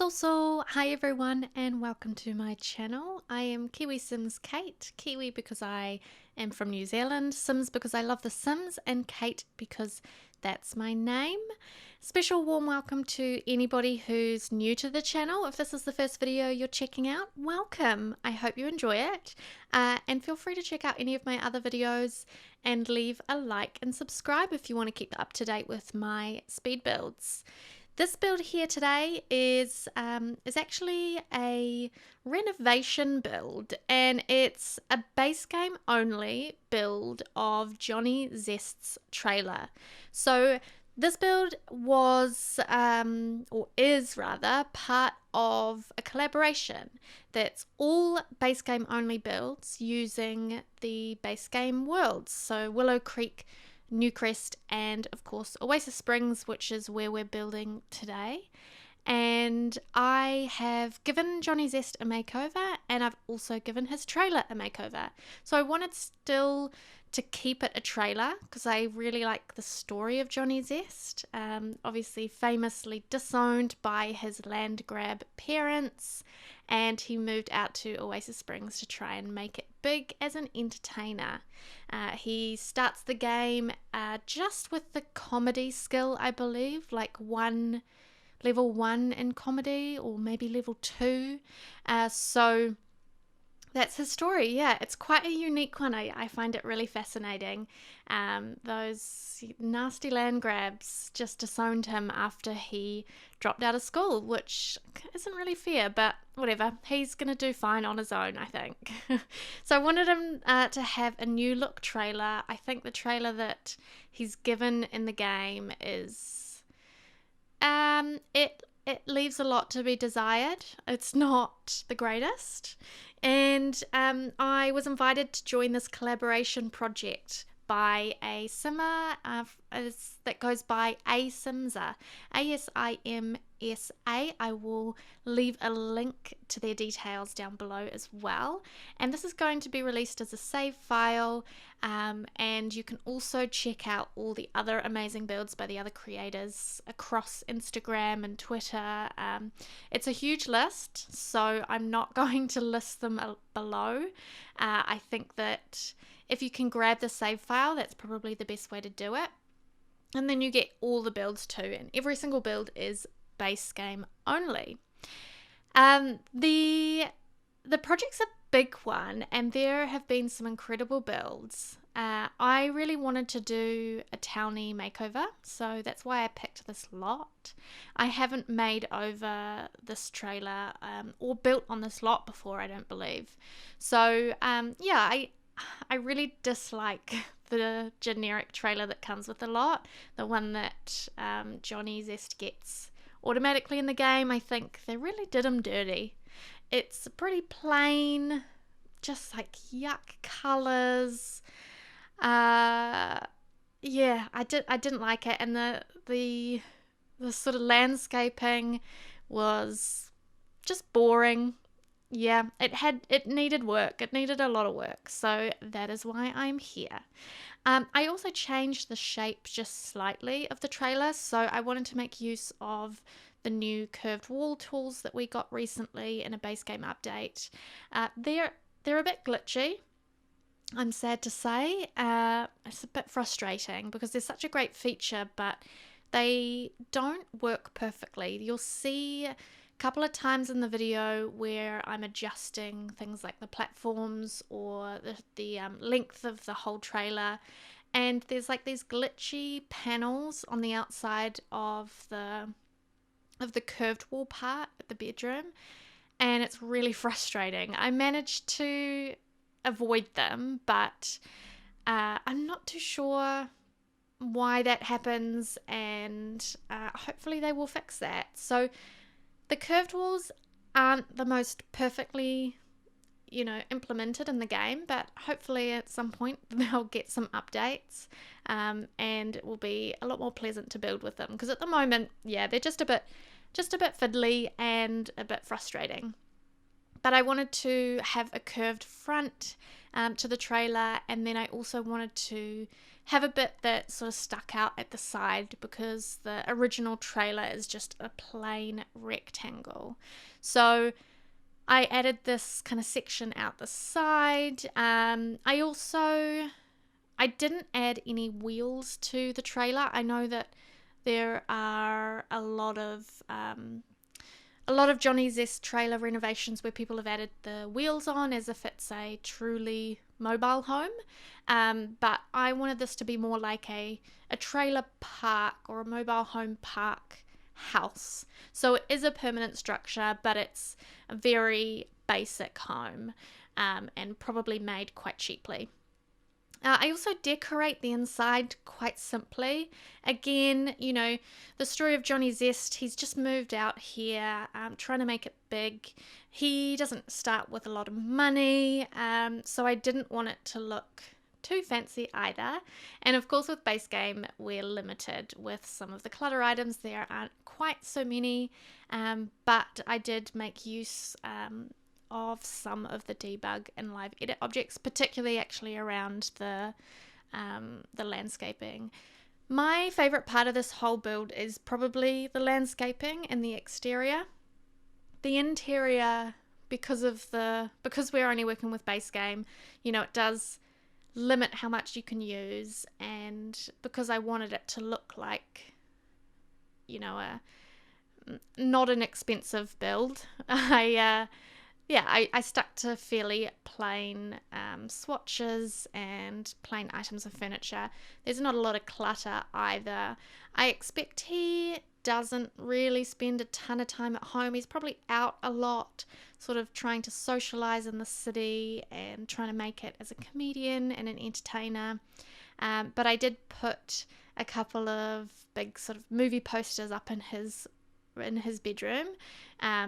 Hi everyone and welcome to my channel. I am KiwiSimsKate, Kiwi because I am from New Zealand, Sims because I love the Sims, and Kate because that's my name. Special warm welcome to anybody who's new to the channel. If this is the first video you're checking out, welcome. I hope you enjoy it and feel free to check out any of my other videos and leave a like and subscribe if you want to keep up to date with my speed builds. This build here today is actually a renovation build, and it's a base game only build of Johnny Zest's trailer. So this build was, or is rather, part of a collaboration that's all base game only builds using the base game worlds. So Willow Creek, Newcrest, and of course Oasis Springs, which is where we're building today. And I have given Johnny Zest a makeover, and I've also given his trailer a makeover. So I wanted still to keep it a trailer because I really like the story of Johnny Zest. Obviously famously disowned by his land grab parents, and he moved out to Oasis Springs to try and make it big as an entertainer. He starts the game just with the comedy skill, I believe, like level 1 in comedy, or maybe level 2. So that's his story. Yeah, it's quite a unique one. I find it really fascinating. Those nasty land grabs just disowned him after he dropped out of school, which isn't really fair, but whatever. He's going to do fine on his own, I think. So I wanted him to have a new look trailer. I think the trailer that he's given in the game is... It leaves a lot to be desired. It's not the greatest. And I was invited to join this collaboration project by a simmer that goes by Asimsa, ASIMSA. I will leave a link to their details down below as well. And this is going to be released as a save file, and you can also check out all the other amazing builds by the other creators across Instagram and Twitter. It's a huge list, so I'm not going to list them below. I think that if you can grab the save file, that's probably the best way to do it. And then you get all the builds too, and every single build is base game only. The project's a big one, and there have been some incredible builds. I really wanted to do a townie makeover, so that's why I picked this lot. I haven't made over this trailer or built on this lot before, I don't believe. So yeah, I really dislike the generic trailer that comes with the lot, the one that Johnny Zest gets automatically in the game. I think they really did him dirty. It's pretty plain, just like yuck colors. Yeah, I didn't like it, and the sort of landscaping was just boring. Yeah, it needed work. It needed a lot of work, so that is why I'm here. I also changed the shape just slightly of the trailer, so I wanted to make use of the new curved wall tools that we got recently in a base game update. They're a bit glitchy, I'm sad to say. It's a bit frustrating because they're such a great feature, but they don't work perfectly. You'll see a couple of times in the video where I'm adjusting things like the platforms or the length of the whole trailer, and there's like these glitchy panels on the outside of the curved wall part at the bedroom, and it's really frustrating. I managed to avoid them, but I'm not too sure why that happens, and hopefully they will fix that. So the curved walls aren't the most perfectly, implemented in the game, but hopefully at some point they'll get some updates, and it will be a lot more pleasant to build with them, because at the moment, yeah, they're just a bit fiddly and a bit frustrating. But I wanted to have a curved front to the trailer, and then I also wanted to have a bit that sort of stuck out at the side because the original trailer is just a plain rectangle. So I added this kind of section out the side. I didn't add any wheels to the trailer. I know that there are a lot of Johnny Zest trailer renovations where people have added the wheels on as if it's a truly mobile home. But I wanted this to be more like a trailer park or a mobile home park house. So it is a permanent structure, but it's a very basic home, and probably made quite cheaply. I also decorate the inside quite simply. Again, the story of Johnny Zest, he's just moved out here, trying to make it big. He doesn't start with a lot of money, so I didn't want it to look too fancy either. And of course with base game, we're limited with some of the clutter items. There aren't quite so many, but I did make use of some of the debug and live edit objects, particularly actually around the landscaping. My favorite part of this whole build is probably the landscaping and the exterior. The interior, because we're only working with base game, it does limit how much you can use, and because I wanted it to look like not an expensive build, I stuck to fairly plain swatches and plain items of furniture. There's not a lot of clutter either. I expect he doesn't really spend a ton of time at home. He's probably out a lot, sort of trying to socialize in the city and trying to make it as a comedian and an entertainer. But I did put a couple of big sort of movie posters up in his bedroom. I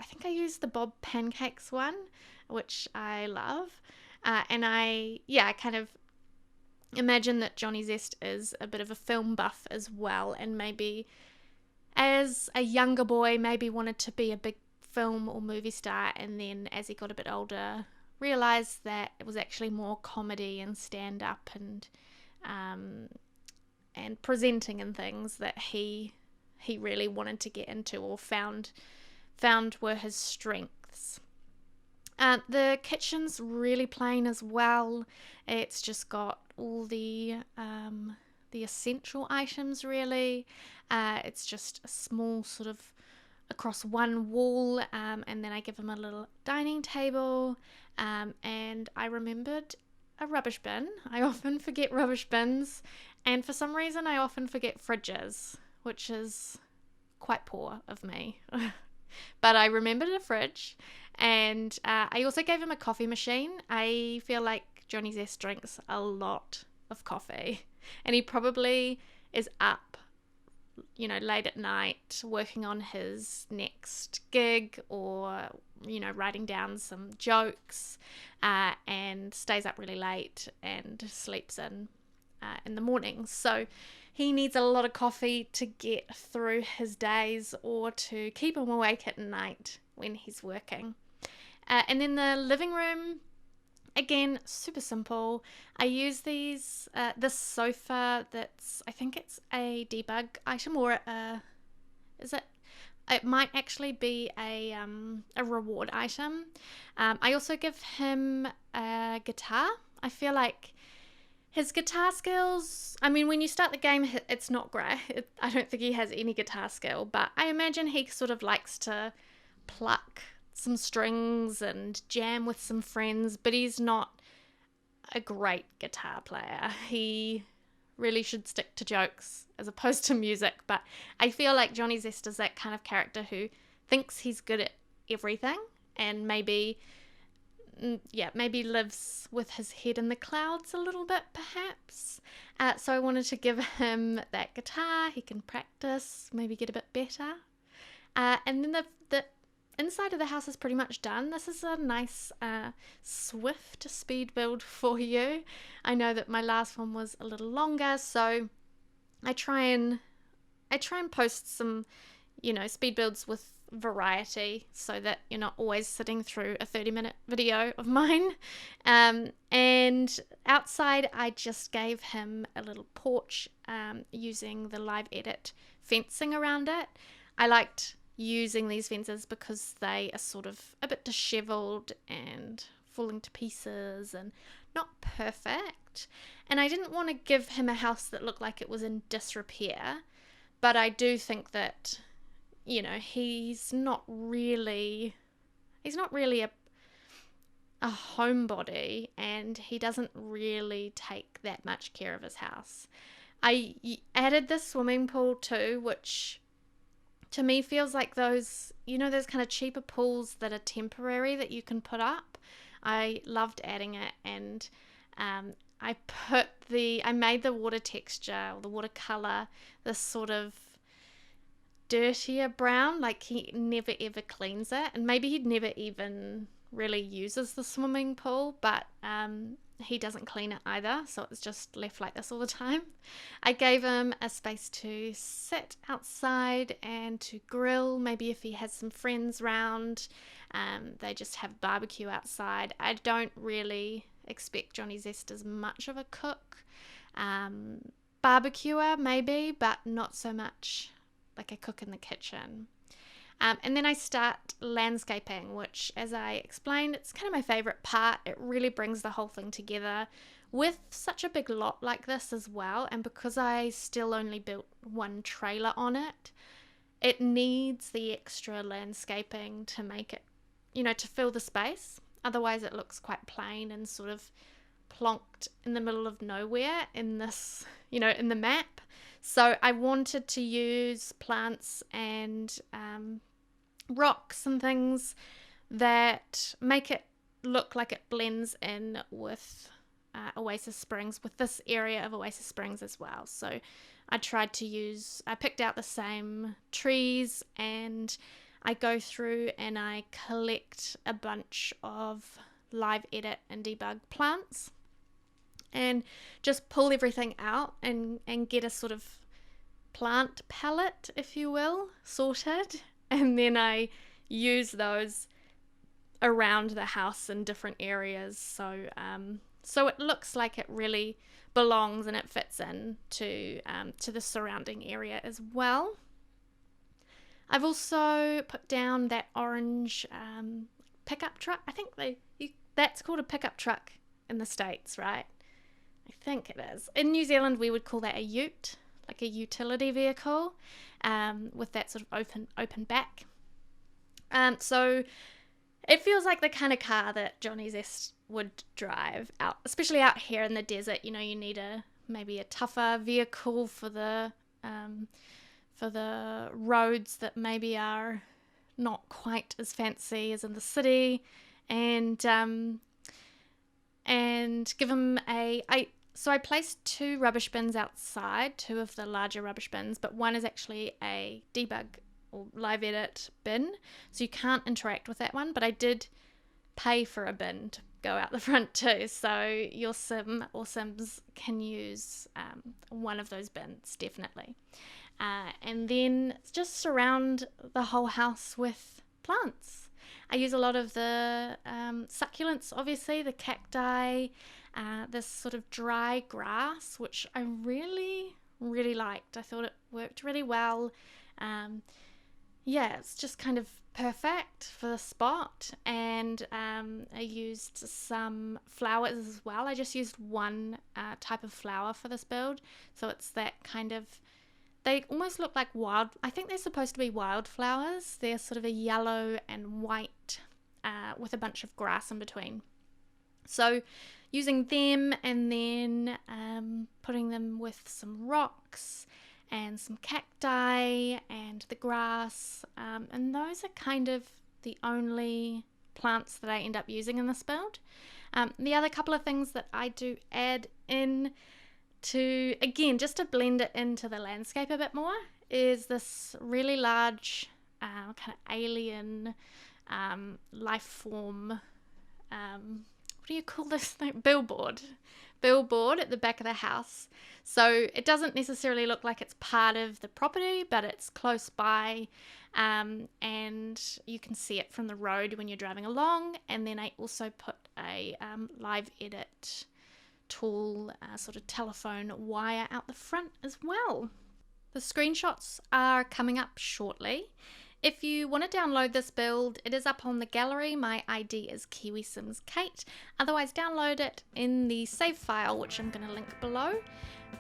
think I used the Bob Pancakes one, which I love. And I kind of imagine that Johnny Zest is a bit of a film buff as well, and maybe as a younger boy maybe wanted to be a big film or movie star, and then as he got a bit older realized that it was actually more comedy and stand-up and presenting and things that he really wanted to get into or found were his strengths. The kitchen's really plain as well. It's just got all the essential items really. It's just a small sort of across one wall, and then I give him a little dining table, and I remembered a rubbish bin. I often forget rubbish bins, and for some reason I often forget fridges, which is quite poor of me. But I remembered a fridge, and I also gave him a coffee machine. I feel like Johnny Zest drinks a lot of coffee, and he probably is up, late at night working on his next gig, or writing down some jokes, and stays up really late and sleeps in the mornings. So he needs a lot of coffee to get through his days or to keep him awake at night when he's working. And then the living room, again, super simple. I use this sofa I think it's a debug item, or it might actually be a reward item. I also give him a guitar. I feel like his guitar skills, when you start the game, it's not great. I don't think he has any guitar skill, but I imagine he sort of likes to pluck some strings and jam with some friends, but he's not a great guitar player. He really should stick to jokes as opposed to music, but I feel like Johnny Zest is that kind of character who thinks he's good at everything, and maybe lives with his head in the clouds a little bit, perhaps. So I wanted to give him that guitar. He can practice, maybe get a bit better. And then the inside of the house is pretty much done. This is a nice, swift speed build for you. I know that my last one was a little longer, so I try and post some, speed builds with variety so that you're not always sitting through a 30-minute video of mine. And outside, I just gave him a little porch using the Live Edit fencing around it. I liked using these fences because they are sort of a bit disheveled and falling to pieces and not perfect. And I didn't want to give him a house that looked like it was in disrepair, but I do think that, you know, he's not really a homebody, and he doesn't really take that much care of his house. I added the swimming pool too, which to me feels like those, you know, those kind of cheaper pools that are temporary that you can put up. I loved adding it, and I made the water texture or the watercolor this sort of dirtier brown, like he never ever cleans it, and maybe he'd never even really uses the swimming pool, but he doesn't clean it either, so it's just left like this all the time. I gave him a space to sit outside and to grill, maybe if he has some friends round. They just have barbecue outside. I don't really expect Johnny Zest as much of a cook. Barbecuer maybe, but not so much like a cook in the kitchen. And then I start landscaping, which, as I explained, it's kind of my favorite part. It really brings the whole thing together with such a big lot like this as well. And because I still only built one trailer on it, it needs the extra landscaping to make it, you know, to fill the space. Otherwise it looks quite plain and sort of plonked in the middle of nowhere in this, you know, in the map. So I wanted to use plants and rocks and things that make it look like it blends in with Oasis Springs, with this area of Oasis Springs as well. So I picked out the same trees, and I go through and I collect a bunch of Live Edit and Debug plants and just pull everything out and get a sort of plant palette, if you will, sorted. And then I use those around the house in different areas, so it looks like it really belongs and it fits in to the surrounding area as well. I've also put down that orange pickup truck. I think that's called a pickup truck in the States, right? I think it is. In New Zealand, we would call that a ute, like a utility vehicle, with that sort of open back. So it feels like the kind of car that Johnny Zest would drive out, especially out here in the desert. You know, you need maybe a tougher vehicle for the roads that maybe are not quite as fancy as in the city, and give him So I placed 2 rubbish bins outside, 2 of the larger rubbish bins, but one is actually a debug or Live Edit bin, so you can't interact with that one, but I did pay for a bin to go out the front too, so your sim or sims can use one of those bins, definitely. And then just surround the whole house with plants. I use a lot of the succulents, obviously, the cacti, this sort of dry grass, which I really, really liked. I thought it worked really well. It's just kind of perfect for the spot. And I used some flowers as well. I just used one type of flower for this build. So it's that kind of, they almost look like I think they're supposed to be wildflowers. They're sort of a yellow and white with a bunch of grass in between. So using them, and then putting them with some rocks and some cacti and the grass, and those are kind of the only plants that I end up using in this build. The other couple of things that I do add in to, again, just to blend it into the landscape a bit more, is this really large kind of alien life form, what do you call this thing? Billboard at the back of the house. So it doesn't necessarily look like it's part of the property, but it's close by. and you can see it from the road when you're driving along. And then I also put a live edit tool, sort of telephone wire out the front as well. The screenshots are coming up shortly. If you want to download this build, it is up on the gallery. My ID is KiwiSimsKate. Otherwise, download it in the save file, which I'm going to link below.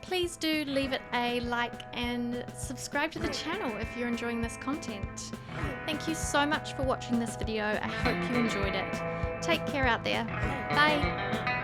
Please do leave it a like and subscribe to the channel if you're enjoying this content. Thank you so much for watching this video. I hope you enjoyed it. Take care out there. Bye.